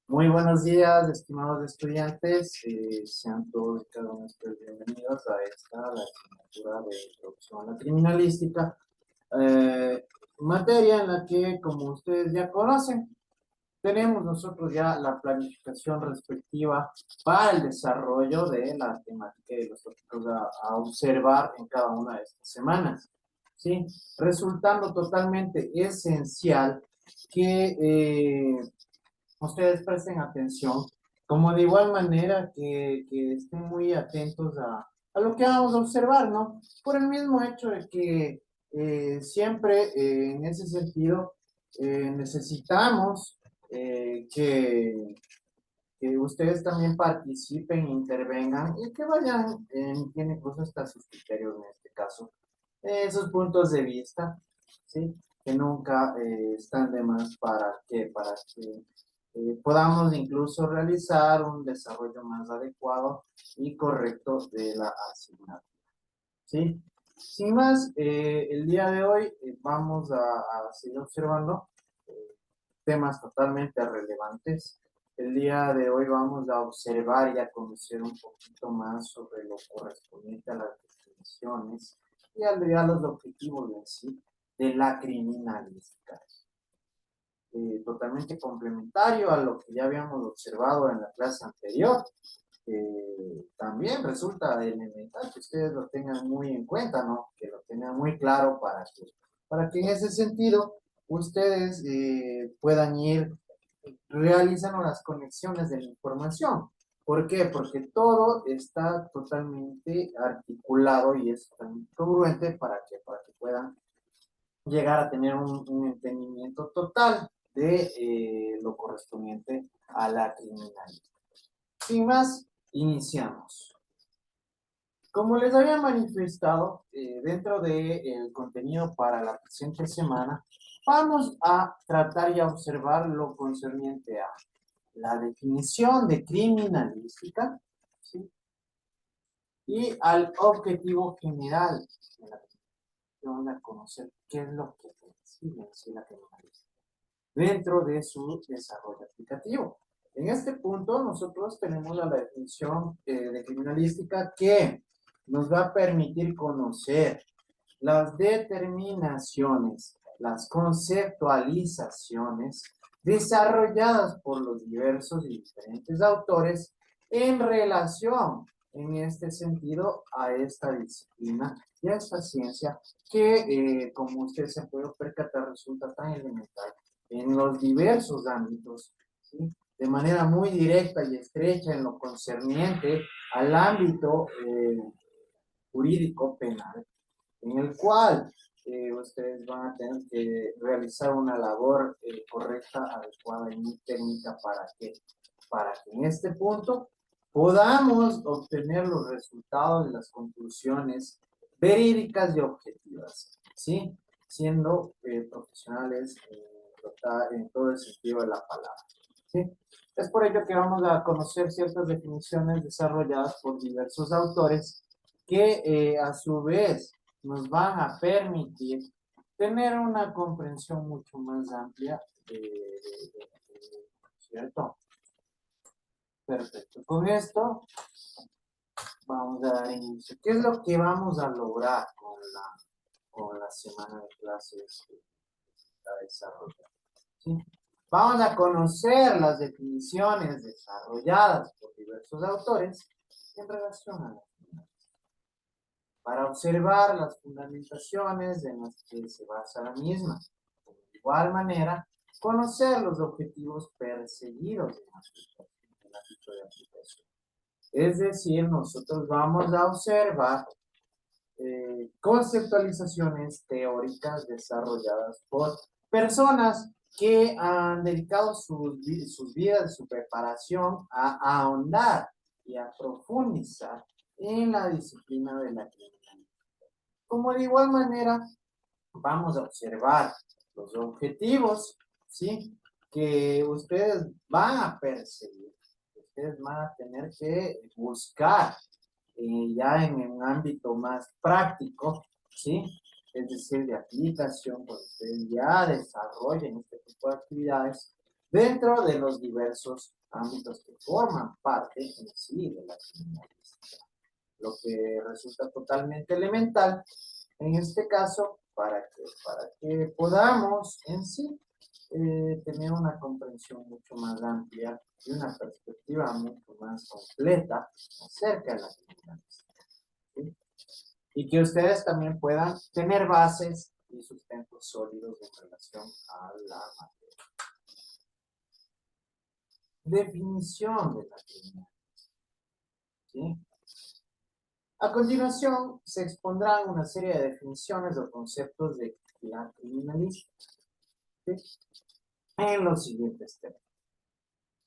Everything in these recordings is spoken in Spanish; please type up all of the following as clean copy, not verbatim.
Muy buenos días, estimados estudiantes. Sean todos y cada uno de ustedes bienvenidos a la asignatura de Introducción a la Criminalística, materia en la que, como ustedes ya conocen, tenemos nosotros ya la planificación respectiva para el desarrollo de la temática y de los tópicos a observar en cada una de estas semanas, ¿sí? Resultando totalmente esencial que ustedes presten atención, como de igual manera que estén muy atentos a lo que vamos a observar, ¿no? Por el mismo hecho de que siempre en ese sentido necesitamos que ustedes también participen, intervengan y que vayan emitiendo incluso hasta sus criterios en este caso, sus puntos de vista, ¿sí? Que nunca están de más para que podamos incluso realizar un desarrollo más adecuado y correcto de la asignatura, ¿sí? Sin más, el día de hoy vamos a seguir observando eh, temas totalmente relevantes. El día de hoy vamos a observar y a conocer un poquito más sobre lo correspondiente a las definiciones y a los objetivos en sí de la criminalística. Totalmente complementario a lo que ya habíamos observado en la clase anterior. También resulta elemental que ustedes lo tengan muy en cuenta, ¿no? Que lo tengan muy claro para que en ese sentido ustedes puedan ir realizando las conexiones de la información. ¿Por qué? Porque todo está totalmente articulado y es totalmente congruente para que puedan llegar a tener un entendimiento total de lo correspondiente a la criminalidad. Sin más, iniciamos. Como les había manifestado, dentro del contenido para la presente semana, vamos a tratar y a observar lo concerniente a la definición de criminalística, ¿sí? Y al objetivo general de la definición, a conocer qué es lo que percibe en sí la criminalística dentro de su desarrollo aplicativo. En este punto, nosotros tenemos la definición de criminalística que nos va a permitir conocer las determinaciones, las conceptualizaciones desarrolladas por los diversos y diferentes autores en relación, en este sentido, a esta disciplina y a esta ciencia que, como usted se puede percatar, resulta tan elemental en los diversos ámbitos, ¿sí? De manera muy directa y estrecha en lo concerniente al ámbito jurídico penal, en el cual ustedes van a tener que realizar una labor correcta, adecuada y muy técnica para que en este punto podamos obtener los resultados y las conclusiones verídicas y objetivas, ¿sí? Siendo profesionales en todo el sentido de la palabra, ¿sí? Es por ello que vamos a conocer ciertas definiciones desarrolladas por diversos autores que a su vez nos van a permitir tener una comprensión mucho más amplia ¿cierto? Perfecto. Con esto vamos a dar inicio. ¿Qué es lo que vamos a lograr con la semana de clases que está desarrollando? ¿Sí? Vamos a conocer las definiciones desarrolladas por diversos autores en relación a la para observar las fundamentaciones en las que se basa la misma. De igual manera, conocer los objetivos perseguidos en el ámbito de aplicación. Es decir, nosotros vamos a observar conceptualizaciones teóricas desarrolladas por personas que han dedicado sus vidas, su preparación a ahondar y a profundizar en la disciplina de la criminalidad. Como de igual manera, vamos a observar los objetivos, ¿sí? Que ustedes van a perseguir, que ustedes van a tener que buscar ya en un ámbito más práctico, ¿sí? Es decir, de aplicación, cuando ustedes ya desarrollen este tipo de actividades dentro de los diversos ámbitos que forman parte en sí de la criminalística. Lo que resulta totalmente elemental en este caso para que podamos en sí tener una comprensión mucho más amplia y una perspectiva mucho más completa acerca de la criminalística. ¿Sí? Y que ustedes también puedan tener bases y sustentos sólidos en relación a la materia. Definición de la criminalidad. ¿Sí? A continuación, se expondrán una serie de definiciones o conceptos de la criminalística, ¿sí? En los siguientes temas.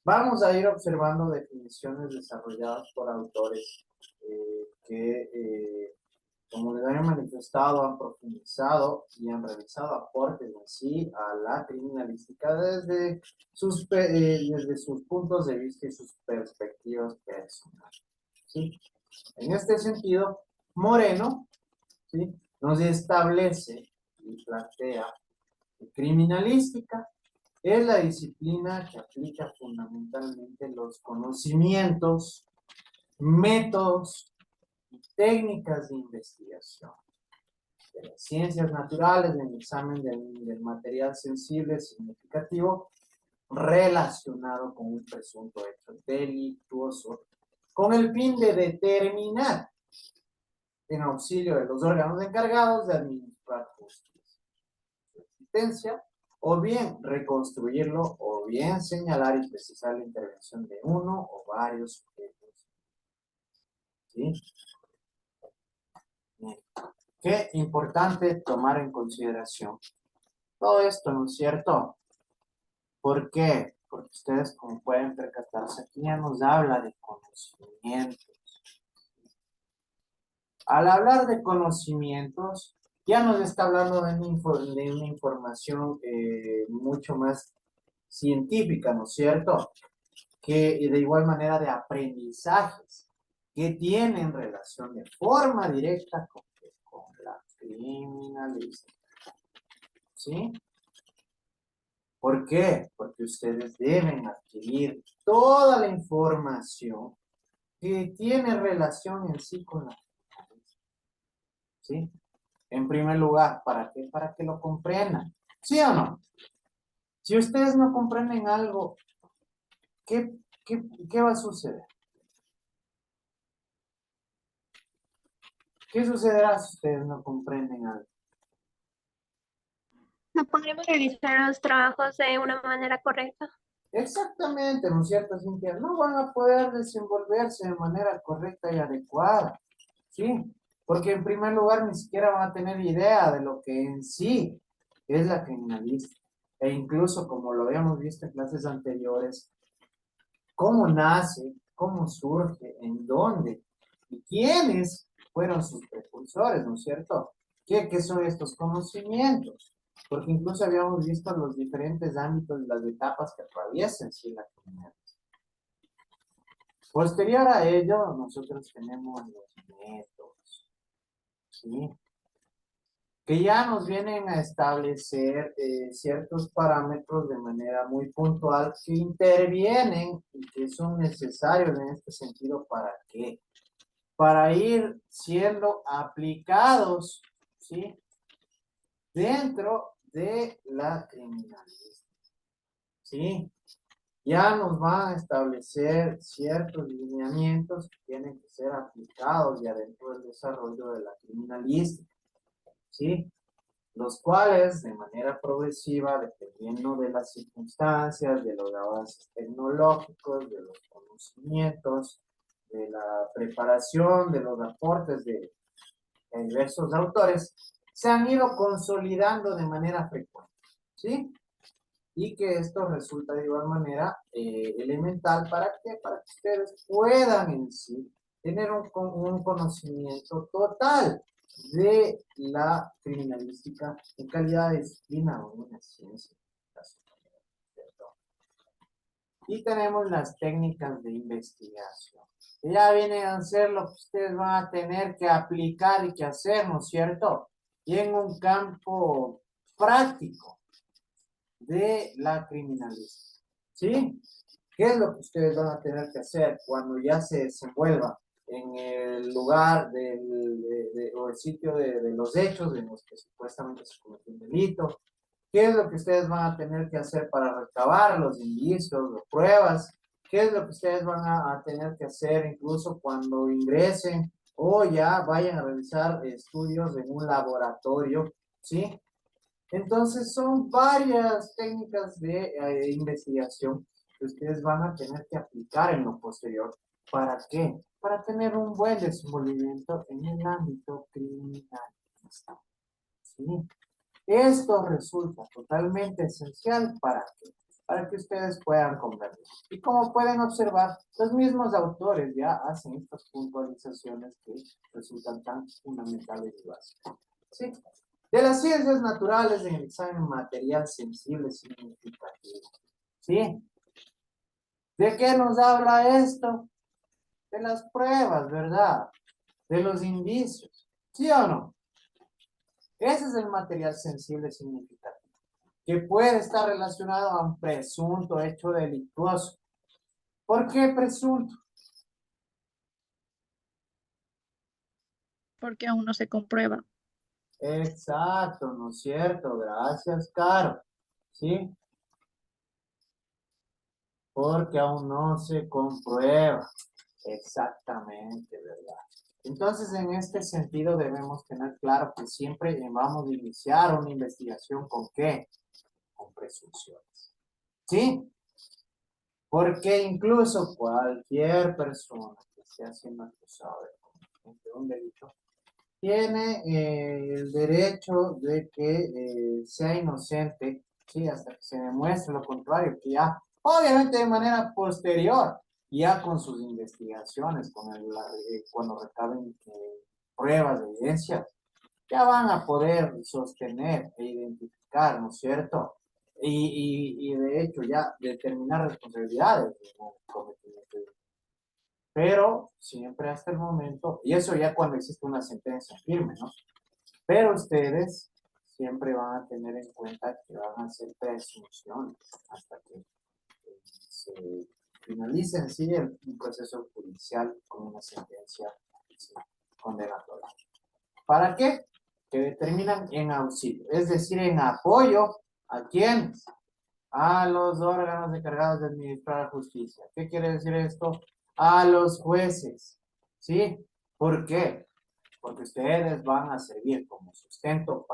Vamos a ir observando definiciones desarrolladas por autores que, como les había manifestado, han profundizado y han realizado aportes en sí a la criminalística desde sus puntos de vista y sus perspectivas personales. ¿Sí? En este sentido, Moreno, ¿sí?, nos establece y plantea que criminalística es la disciplina que aplica fundamentalmente los conocimientos, métodos y técnicas de investigación de las ciencias naturales en el examen del material sensible significativo relacionado con un presunto hecho delictuoso, con el fin de determinar, en auxilio de los órganos encargados de administrar justicia, su existencia, o bien reconstruirlo, o bien señalar y precisar la intervención de uno o varios sujetos. ¿Sí? Bien. Qué importante tomar en consideración todo esto, ¿no es cierto? ¿Por qué? Porque ustedes, como pueden percatarse, aquí ya nos habla de conocimientos. Al hablar de conocimientos, ya nos está hablando de una información mucho más científica, ¿no es cierto? Que de igual manera de aprendizajes que tienen relación de forma directa con la criminalística. ¿Sí? ¿Por qué? Porque ustedes deben adquirir toda la información que tiene relación en sí con la criminalística. ¿Sí? En primer lugar, ¿para qué? Para que lo comprendan. ¿Sí o no? Si ustedes no comprenden algo, ¿qué, qué va a suceder? ¿Qué sucederá si ustedes no comprenden algo? No podremos realizar los trabajos de una manera correcta. Exactamente, ¿no es cierto, Cintia? No van a poder desenvolverse de manera correcta y adecuada, ¿sí? Porque en primer lugar ni siquiera van a tener idea de lo que en sí es la criminalística. E incluso, como lo habíamos visto en clases anteriores, cómo nace, cómo surge, en dónde y quiénes fueron sus precursores, ¿no es cierto? ¿Qué son estos conocimientos? Porque incluso habíamos visto los diferentes ámbitos y las etapas que atraviesan sí, la comunidad. Posterior a ello, nosotros tenemos los métodos, ¿sí?, que ya nos vienen a establecer ciertos parámetros de manera muy puntual que intervienen y que son necesarios en este sentido. ¿Para qué? Para ir siendo aplicados, ¿sí?, dentro de la criminalidad. ¿Sí? Ya nos van a establecer ciertos lineamientos que tienen que ser aplicados ya dentro del desarrollo de la criminalística. ¿Sí? Los cuales de manera progresiva, dependiendo de las circunstancias, de los avances tecnológicos, de los conocimientos, de la preparación, de los aportes de diversos autores, se han ido consolidando de manera frecuente, ¿sí? Y que esto resulta de igual manera elemental para que ustedes puedan en sí tener un conocimiento total de la criminalística en calidad de disciplina o una ciencia. Y tenemos las técnicas de investigación, que ya vienen a ser lo que ustedes van a tener que aplicar y que hacer, ¿no es cierto? Y en un campo práctico de la criminalística. ¿sí? ¿Qué es lo que ustedes van a tener que hacer cuando ya se desenvuelvan en el lugar o el sitio de los hechos en los que supuestamente se cometió un delito? ¿Qué es lo que ustedes van a tener que hacer para recabar los indicios, las pruebas? ¿Qué es lo que ustedes van a tener que hacer incluso cuando ingresen o ya vayan a realizar estudios en un laboratorio? ¿Sí? Entonces son varias técnicas de investigación que ustedes van a tener que aplicar en lo posterior. ¿Para qué? Para tener un buen desenvolvimiento en el ámbito criminalista. ¿Sí? Esto resulta totalmente esencial para que ustedes puedan comprender. Y como pueden observar, los mismos autores ya hacen estas puntualizaciones que resultan tan fundamentales y básicas. ¿Sí? De las ciencias naturales en el examen material sensible significativo. ¿Sí? ¿De qué nos habla esto? De las pruebas, ¿verdad? De los indicios. ¿Sí o no? Ese es el material sensible significativo, que puede estar relacionado a un presunto hecho delictuoso. ¿Por qué presunto? Porque aún no se comprueba. Exacto, ¿no es cierto? Gracias, Caro. ¿Sí? Porque aún no se comprueba. Exactamente, ¿verdad? Entonces, en este sentido debemos tener claro que siempre vamos a iniciar una investigación ¿con qué? Con presunciones. ¿Sí? Porque incluso cualquier persona que esté siendo acusada de un delito tiene el derecho de que sea inocente, ¿sí? Hasta que se demuestre lo contrario, que ya, obviamente de manera posterior, ya con sus investigaciones, cuando recaben pruebas, evidencias, ya van a poder sostener e identificar, ¿no es cierto? Y de hecho ya determinar responsabilidades de cometimiento de delito. Pero siempre hasta el momento, y eso ya cuando existe una sentencia firme, ¿no? Pero ustedes siempre van a tener en cuenta que van a hacer presunciones hasta que se finalice en sí un proceso judicial con una sentencia, sí, condenatoria. ¿Para qué? Que determinan en auxilio, es decir, en apoyo a quiénes, a los órganos encargados de administrar la justicia. ¿Qué quiere decir esto? A los jueces. ¿Sí? ¿Por qué? Porque ustedes van a servir como sustento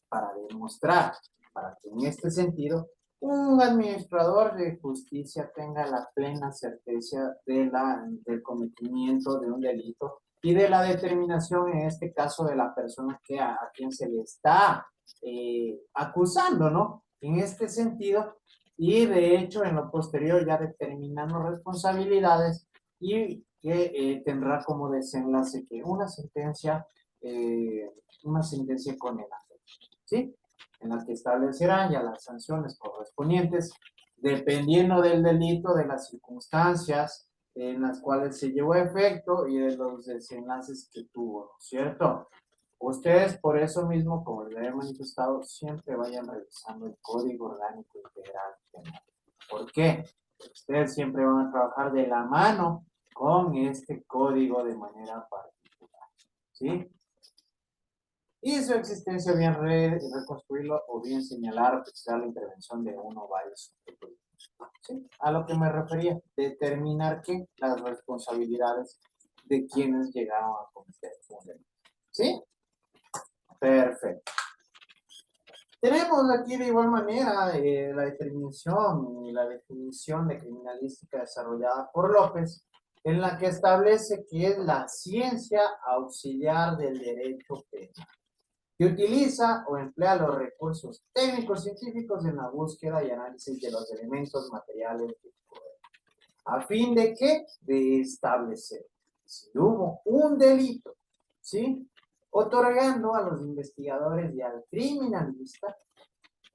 para demostrar, para que en este sentido un administrador de justicia tenga la plena certeza del cometimiento de un delito y de la determinación, en este caso, de la persona a quien se le está acusando, ¿no? En este sentido, y de hecho en lo posterior ya determinando responsabilidades y que tendrá como desenlace que una sentencia condenatoria, ¿sí? En la que establecerán ya las sanciones correspondientes dependiendo del delito, de las circunstancias en las cuales se llevó a efecto y de los desenlaces que tuvo, ¿no es cierto? Ustedes por eso mismo, como les he manifestado, siempre vayan revisando el Código Orgánico Integral Penal. ¿Por qué? Porque ustedes siempre van a trabajar de la mano con este código de manera particular, ¿sí? Y su existencia bien reconstruirlo o bien señalar o precisar la intervención de uno o varios sujetos. ¿Sí? A lo que me refería, determinar que las responsabilidades de quienes llegaron a cometer un delito. ¿Sí? Perfecto. Tenemos aquí de igual manera la determinación y la definición de criminalística desarrollada por López, en la que establece que es la ciencia auxiliar del derecho penal, que utiliza o emplea los recursos técnicos científicos en la búsqueda y análisis de los elementos materiales del poder. ¿A fin de qué? De establecer si hubo un delito, ¿sí? Otorgando a los investigadores y al criminalista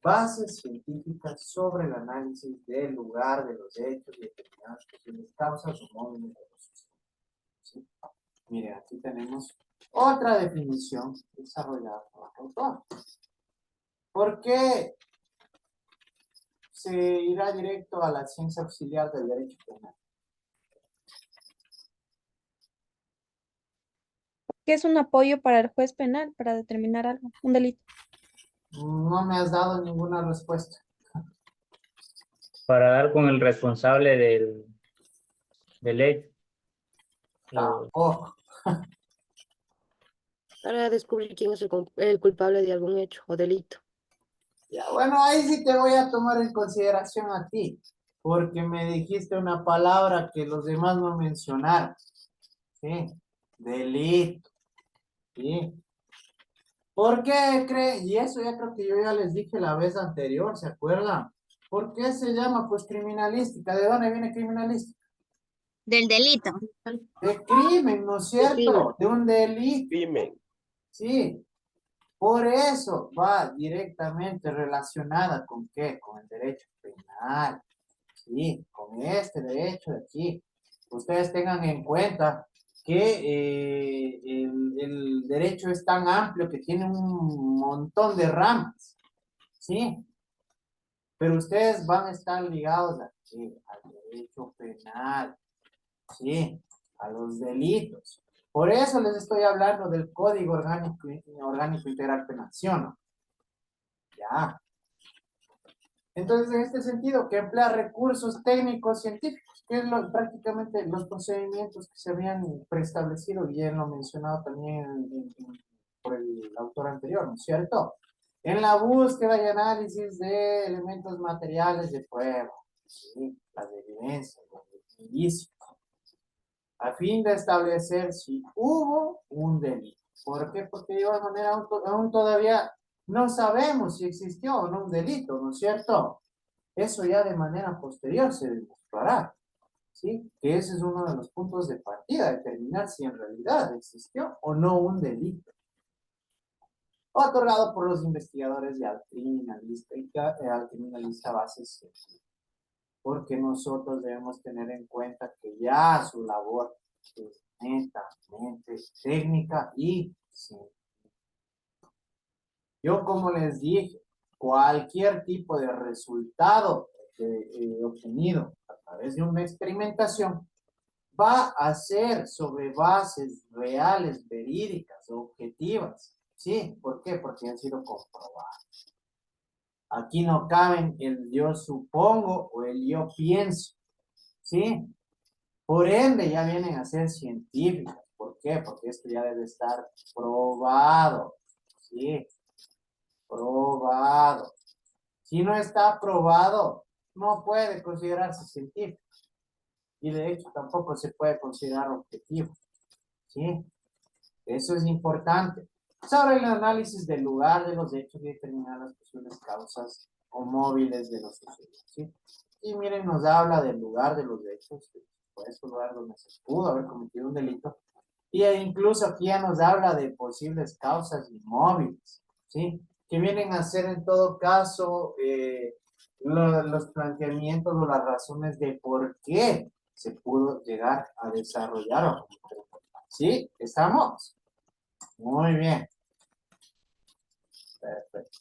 bases científicas sobre el análisis del lugar de los hechos y determinadas posibles causas o móviles de los sistemas. ¿Sí? Miren, aquí tenemos otra definición desarrollada por el autor. ¿Por qué se irá directo a la ciencia auxiliar del derecho penal. ¿Qué es un apoyo para el juez penal para determinar algo, un delito? No me has dado ninguna respuesta. Para dar con el responsable del hecho. Tampoco. Para descubrir quién es el culpable de algún hecho o delito. Ya, bueno, ahí sí te voy a tomar en consideración a ti, porque me dijiste una palabra que los demás no mencionaron. ¿Sí? Delito. ¿Sí? ¿Por qué cree? Y eso ya creo que yo ya les dije la vez anterior, ¿se acuerdan? ¿Por qué se llama pues criminalística? ¿De dónde viene criminalística? Del delito. De crimen, ¿no es cierto? De un delito. Crimen. Sí. Por eso va directamente relacionada con qué? Con el derecho penal. Sí, con este derecho de aquí. Ustedes tengan en cuenta que el derecho es tan amplio que tiene un montón de ramas. Sí, pero ustedes van a estar ligados a qué? Al derecho penal. Sí, a los delitos. Por eso les estoy hablando del Código Orgánico Integral Penal, ¿sí o no? Ya. Entonces, en este sentido, que emplea recursos técnicos científicos, que es prácticamente los procedimientos que se habían preestablecido, y ya lo mencionado también por el autor anterior, ¿no es cierto? En la búsqueda y análisis de elementos materiales de prueba, ¿sí? Las evidencias, los indicios, a fin de establecer si hubo un delito. ¿Por qué? Porque de igual manera aún todavía no sabemos si existió o no un delito, ¿no es cierto? Eso ya de manera posterior se demostrará, ¿sí? Que ese es uno de los puntos de partida, determinar si en realidad existió o no un delito. Otorgado por los investigadores y al criminalista base científica. Porque nosotros debemos tener en cuenta que ya su labor es netamente técnica y científica. Yo, como les dije, cualquier tipo de resultado obtenido a través de una experimentación va a ser sobre bases reales, verídicas, objetivas. ¿Sí? ¿Por qué? Porque han sido comprobadas. Aquí no caben el yo supongo o el yo pienso. ¿Sí? Por ende, ya vienen a ser científicas. ¿Por qué? Porque esto ya debe estar probado. ¿Sí? Probado. Si no está probado, no puede considerarse científico. Y de hecho tampoco se puede considerar objetivo. ¿Sí? Eso es importante. Sobre el análisis del lugar de los hechos y determinar las posibles causas o móviles de los sucesos. ¿Sí? Y miren, nos habla del lugar de los hechos, pues el lugar donde se pudo haber cometido un delito. Y incluso aquí ya nos habla de posibles causas y móviles. ¿Sí? Que vienen a ser en todo caso los planteamientos o las razones de por qué se pudo llegar a desarrollar. ¿Sí? ¿Estamos? Muy bien. Perfecto.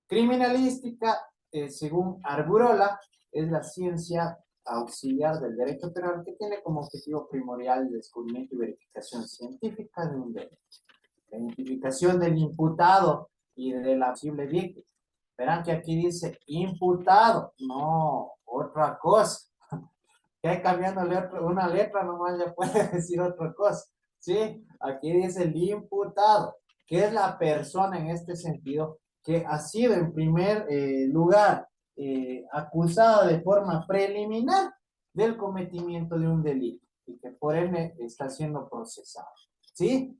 Criminalística, según Argurola, es la ciencia auxiliar del derecho penal que tiene como objetivo primordial el descubrimiento y verificación científica de un delito. La identificación del imputado y de la posible víctima. Verán que aquí dice imputado, no, otra cosa. Que cambiando una letra nomás ya puede decir otra cosa. ¿Sí? Aquí dice el imputado, que es la persona en este sentido que ha sido en primer lugar acusada de forma preliminar del cometimiento de un delito y que por ende está siendo procesado. ¿Sí?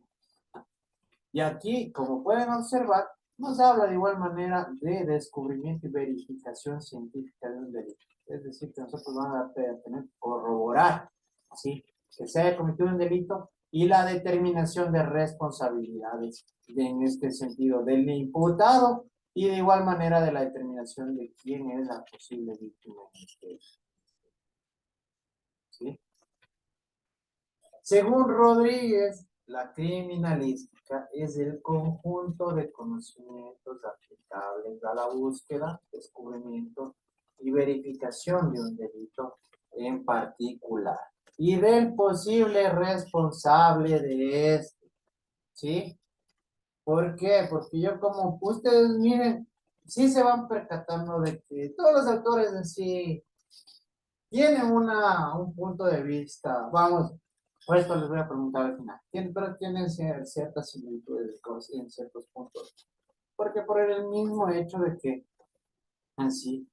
Y aquí, como pueden observar, nos habla de igual manera de descubrimiento y verificación científica de un delito. Es decir, que nosotros vamos a tener que corroborar, ¿sí? Que se haya cometido un delito y la determinación de responsabilidades en este sentido del imputado y de igual manera de la determinación de quién es la posible víctima en este hecho. ¿Sí? Según Rodríguez, La criminalística es el conjunto de conocimientos aplicables a la búsqueda, descubrimiento y verificación de un delito en particular y del posible responsable de este, ¿sí? ¿Por qué? Porque yo como ustedes miren, sí se van percatando de que todos los autores en sí tienen un punto de vista, vamos, por esto les voy a preguntar al final, pero tienen ciertas similitudes en ciertos puntos, porque por el mismo hecho de que en sí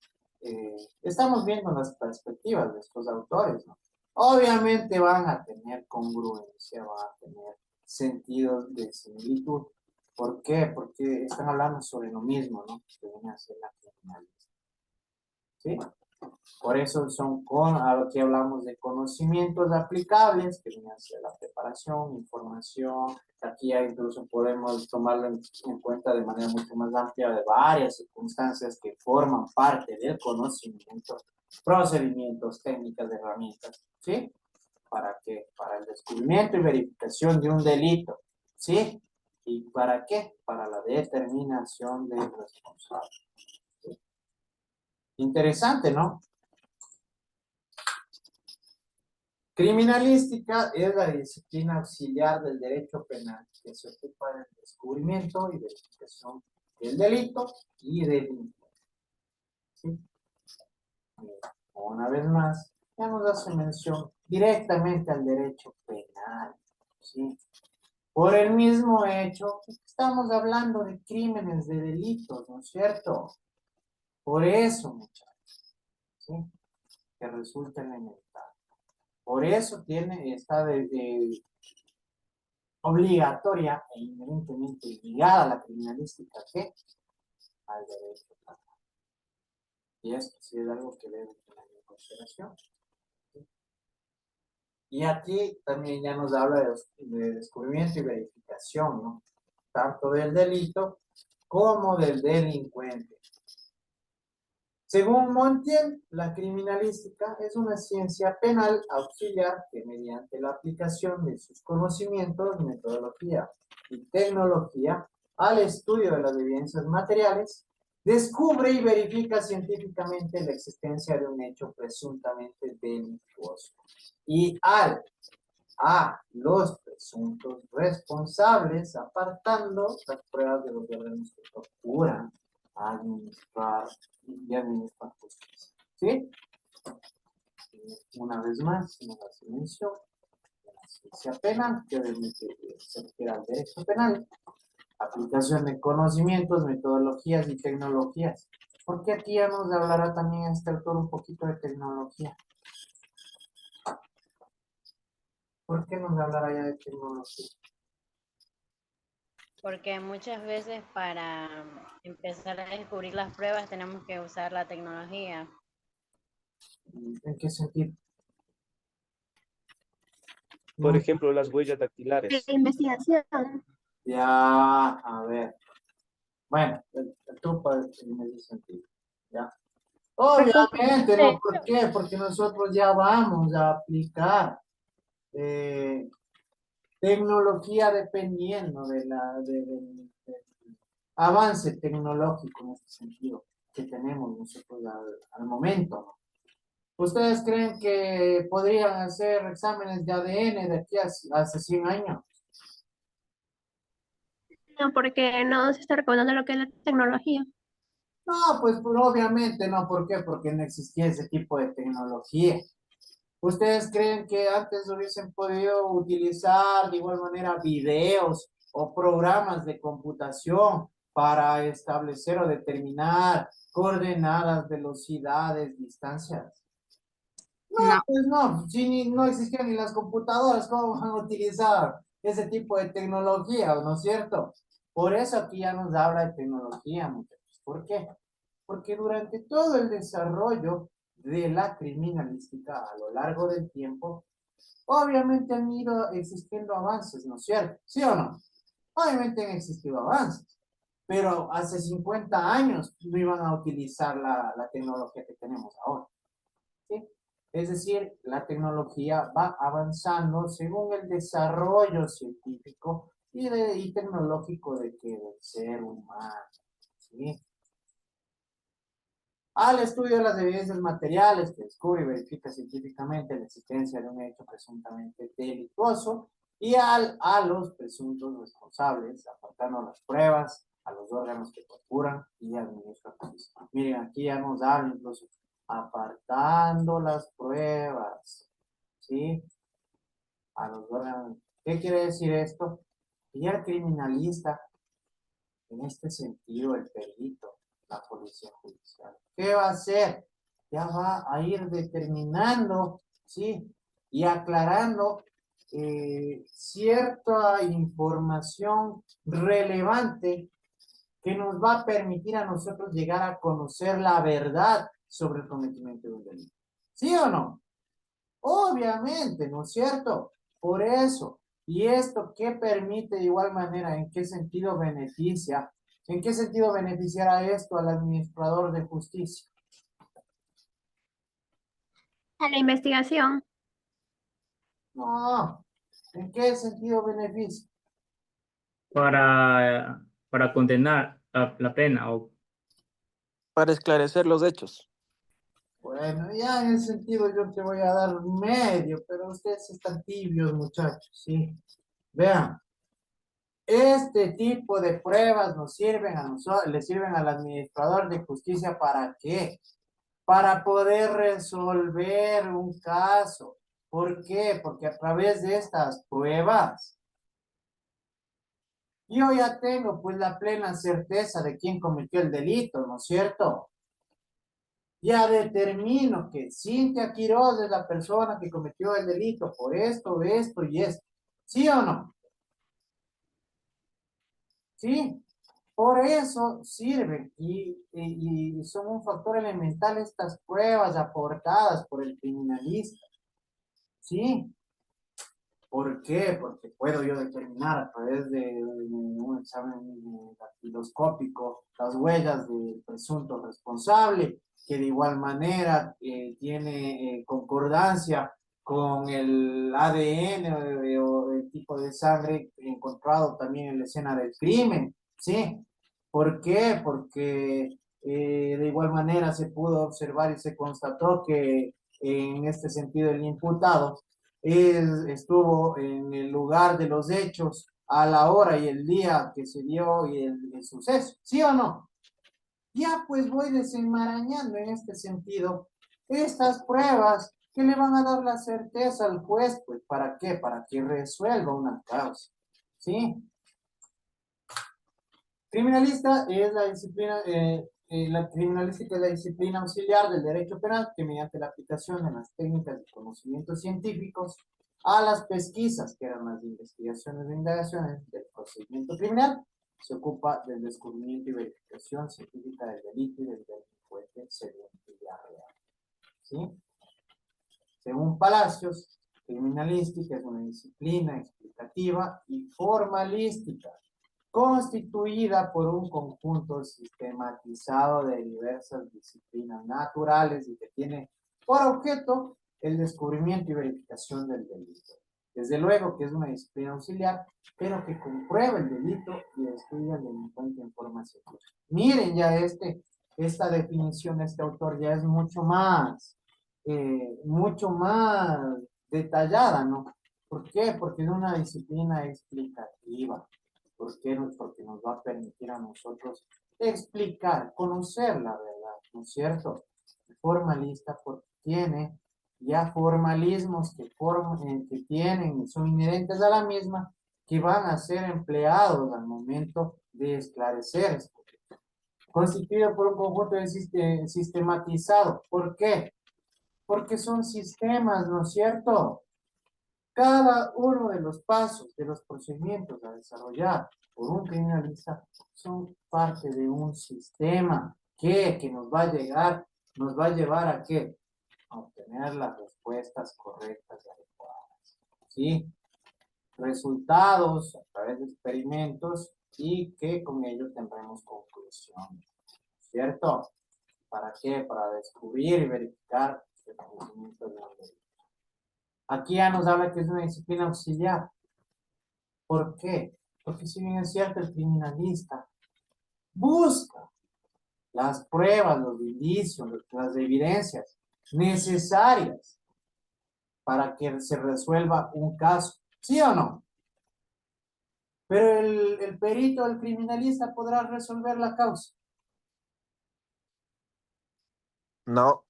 estamos viendo las perspectivas de estos autores, ¿no? Obviamente van a tener congruencia, van a tener sentidos de similitud. ¿Por qué? Porque están hablando sobre lo mismo, ¿no? Que viene a ser la criminalidad. ¿Sí? Por eso son aquí hablamos de conocimientos aplicables, que vienen a ser la preparación, información. Aquí ya incluso podemos tomarlo en cuenta de manera mucho más amplia de varias circunstancias que forman parte del conocimiento, procedimientos, técnicas, herramientas, ¿sí? ¿Para qué? Para el descubrimiento y verificación de un delito, ¿sí? ¿Y para qué? Para la determinación del responsable. ¿Sí? Interesante, ¿no? Criminalística es la disciplina auxiliar del derecho penal que se ocupa del descubrimiento y verificación del delito y del infractor. ¿Sí? Una vez más, ya nos hace mención directamente al derecho penal. ¿Sí? Por el mismo hecho, estamos hablando de crímenes, de delitos, ¿no es cierto? Por eso, muchachos, ¿sí? Que resulta elemental. Por eso está obligatoria e inherentemente ligada a la criminalística, ¿qué? Al derecho penal. Y esto sí es algo que debe tener en consideración. ¿Sí? Y aquí también ya nos habla de descubrimiento y verificación, ¿no? Tanto del delito como del delincuente. Según Montiel, la criminalística es una ciencia penal auxiliar que mediante la aplicación de sus conocimientos, metodología y tecnología al estudio de las evidencias materiales, descubre y verifica científicamente la existencia de un hecho presuntamente delictuoso y a los presuntos responsables, apartando las pruebas de los órganos que procuran administrar y administrar justicia. ¿Sí? Una vez más, nos hace mención de la ciencia penal, que obviamente se refiere al derecho penal, aplicación de conocimientos, metodologías y tecnologías. Porque aquí ya nos hablará también este autor un poquito de tecnología. ¿Por qué nos hablará ya de tecnología? Porque muchas veces para empezar a descubrir las pruebas tenemos que usar la tecnología. ¿En qué sentido? Por ejemplo, las huellas De dactilares. investigación. Ya, a ver. Bueno, tú en ese sentido. ¿Ya? Obviamente, ¿no? ¿Por qué? Porque nosotros ya vamos a aplicar tecnología dependiendo del avance tecnológico en este sentido que tenemos nosotros al momento, ¿no? ¿Ustedes creen que podrían hacer exámenes de ADN de aquí a hace 100 años? No, porque no se está recomendando lo que es la tecnología. No, pues obviamente no. ¿Por qué? Porque no existía ese tipo de tecnología. ¿Ustedes creen que antes hubiesen podido utilizar de igual manera videos o programas de computación para establecer o determinar coordenadas, velocidades, distancias? No, pues no, si no existían ni las computadoras, ¿cómo van a utilizar ese tipo de tecnología, no es cierto? Por eso aquí ya nos habla de tecnología, muchachos. ¿Por qué? Porque durante todo el desarrollo de la criminalística a lo largo del tiempo, obviamente han ido existiendo avances, ¿no es cierto? ¿Sí o no? Obviamente han existido avances, pero hace 50 años no iban a utilizar la tecnología que tenemos ahora, ¿sí? Es decir, la tecnología va avanzando según el desarrollo científico y tecnológico del ser humano, ¿sí? Al estudio de las evidencias materiales que descubre y verifica científicamente la existencia de un hecho presuntamente delictuoso y a los presuntos responsables, apartando las pruebas, a los órganos que procuran y administran justicia. Miren, aquí ya nos habla incluso apartando las pruebas, ¿sí? A los órganos. ¿Qué quiere decir esto? Y el criminalista, en este sentido, el perito, la policía judicial, ¿qué va a hacer? Ya va a ir determinando, ¿sí? Y aclarando cierta información relevante que nos va a permitir a nosotros llegar a conocer la verdad sobre el cometimiento de un delito. ¿Sí o no? Obviamente, ¿no es cierto? Por eso. ¿Y esto qué permite de igual manera? ¿En qué sentido beneficia? ¿En qué sentido beneficiará esto al administrador de justicia? A la investigación. No. ¿En qué sentido beneficia? para condenar la pena o Para esclarecer los hechos. Bueno, ya en ese sentido yo te voy a dar medio, pero ustedes están tibios, muchachos, ¿sí? Vean, este tipo de pruebas nos sirven a nosotros, le sirven al administrador de justicia ¿para qué? Para poder resolver un caso. ¿Por qué? Porque a través de estas pruebas, yo ya tengo pues la plena certeza de quién cometió el delito, ¿no es cierto? Ya determino que Cintia Quiroz es la persona que cometió el delito por esto y esto. ¿Sí o no? ¿Sí? Por eso sirven y son un factor elemental estas pruebas aportadas por el criminalista. ¿Sí? ¿Por qué? Porque puedo yo determinar a través de un examen dactiloscópico las huellas del presunto responsable, que de igual manera tiene concordancia con el ADN o el tipo de sangre encontrado también en la escena del crimen, ¿sí? ¿Por qué? Porque de igual manera se pudo observar y se constató que en este sentido el imputado estuvo en el lugar de los hechos a la hora y el día que se dio y el suceso, ¿sí o no? Ya pues voy desenmarañando en este sentido estas pruebas que le van a dar la certeza al juez, pues ¿para qué? Para que resuelva una causa, ¿sí? Criminalista es la disciplina, la criminalística es la disciplina auxiliar del derecho penal que mediante la aplicación de las técnicas de conocimientos científicos a las pesquisas, que eran las investigaciones e indagaciones del procedimiento criminal, se ocupa del descubrimiento y verificación científica del delito y del delincuente según Villarreal. ¿Sí? Según Palacios, criminalística es una disciplina explicativa y formalística constituida por un conjunto sistematizado de diversas disciplinas naturales y que tiene por objeto el descubrimiento y verificación del delito. Desde luego que es una disciplina auxiliar, pero que comprueba el delito y estudia el delincuente en forma segura. Miren ya esta definición, este autor ya es mucho más detallada, ¿no? ¿Por qué? Porque es una disciplina explicativa. ¿Por qué? Porque nos va a permitir a nosotros explicar, conocer la verdad, ¿no es cierto? El formalista porque tiene ya formalismos que tienen y son inherentes a la misma, que van a ser empleados al momento de esclarecer esto. Constituido por un conjunto sistematizado. ¿Por qué? Porque son sistemas, ¿no es cierto? Cada uno de los pasos, de los procedimientos a desarrollar por un criminalista son parte de un sistema que nos va a llevar a qué? A obtener las respuestas correctas y adecuadas. ¿Sí? Resultados a través de experimentos y que con ello tendremos conclusiones. ¿Cierto? ¿Para qué? Para descubrir y verificar reconocimiento de un delito. Aquí ya nos habla que es una disciplina auxiliar. ¿Por qué? Porque si bien es cierto, el criminalista busca las pruebas, los indicios, las evidencias necesarias para que se resuelva un caso. ¿Sí o no? Pero el perito, el criminalista podrá resolver la causa. No,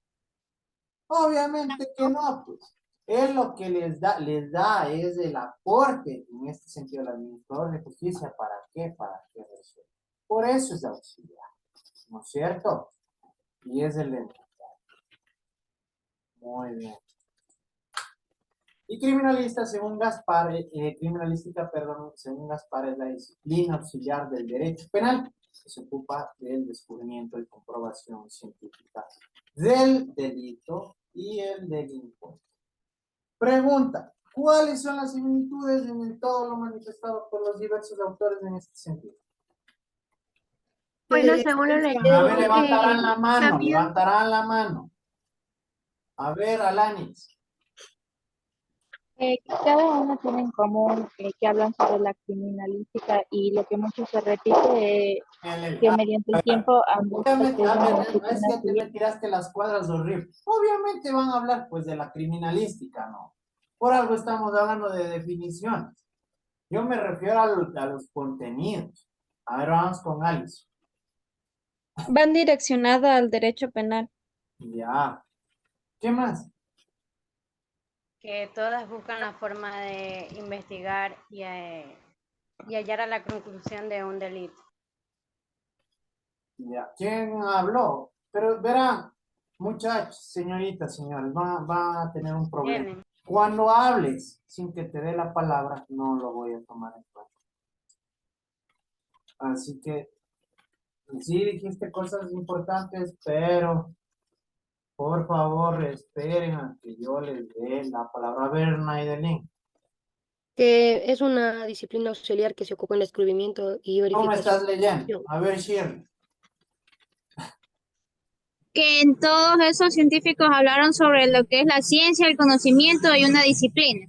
Obviamente que no, pues. Él lo que les da es el aporte, en este sentido, al administrador de justicia. ¿Para qué? Para que resuelva. Por eso es auxiliar, ¿no es cierto? Y es el elemento. Muy bien. Y criminalista, según Gaspar, criminalística, perdón, según Gaspar, es la disciplina auxiliar del derecho penal que se ocupa del descubrimiento y comprobación científica del delito y el delincuente. Pregunta: ¿cuáles son las similitudes en todo lo manifestado por los diversos autores en este sentido? Bueno, según lo A leído, ver, levantarán la mano, había- levantarán la mano. A ver, Alanis. Cada uno tiene en común que hablan sobre la criminalística y lo que mucho se repite que mediante el tiempo han visto que es A una ver, es disciplina que te civil. me tiraste las cuadras horrible. Obviamente van a hablar pues de la criminalística, ¿no? Por algo estamos hablando de definiciones. Yo me refiero a los contenidos. A ver, vamos con Alice. Van direccionadas al derecho penal. Ya. ¿Qué más? Que todas buscan la forma de investigar y hallar a la conclusión de un delito. Ya. ¿Quién habló? Pero verán, muchachos, señoritas, señores, va a tener un problema. Helen, Cuando hables sin que te dé la palabra, no lo voy a tomar en cuenta. Así que sí dijiste cosas importantes, pero por favor esperen a que yo les dé la palabra. A ver, Naidelin, Que es una disciplina auxiliar que se ocupa en el descubrimiento y ¿cómo estás verificación. leyendo? A ver, Shirley. Que en todos esos científicos hablaron sobre lo que es la ciencia, el conocimiento y una disciplina.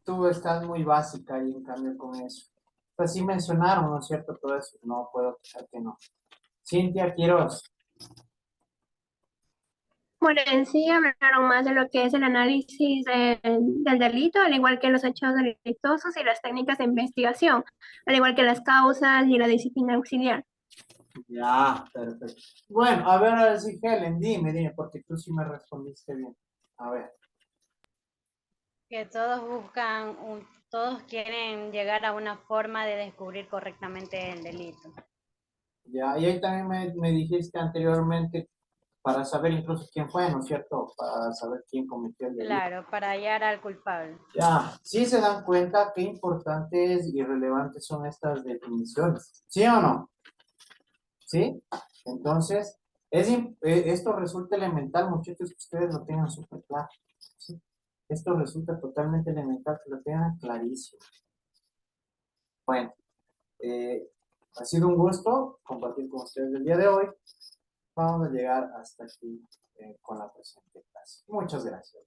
Tú estás muy básica y en cambio con eso. Pues sí mencionaron, ¿no es cierto? Todo eso. No puedo pensar que no. Cintia Quiroz. bueno, en sí hablaron más de lo que es el análisis del delito, al igual que los hechos delictuosos y las técnicas de investigación, al igual que las causas y la disciplina auxiliar. Ya, perfecto. Bueno, a ver si Helen, dime, porque tú sí me respondiste bien. A ver. que todos buscan, todos quieren llegar a una forma de descubrir correctamente el delito. Ya, y ahí también me dijiste anteriormente para saber incluso quién fue, ¿no es cierto? Para saber quién cometió el delito. Claro, para hallar al culpable. Ya, sí se dan cuenta qué importantes y relevantes son estas definiciones, ¿sí o no? ¿Sí? Entonces, esto resulta elemental, muchachos, que ustedes lo tengan súper claro. ¿Sí? Esto resulta totalmente elemental, que lo tengan clarísimo. Bueno, ha sido un gusto compartir con ustedes el día de hoy. Vamos a llegar hasta aquí con la presente clase. Muchas gracias.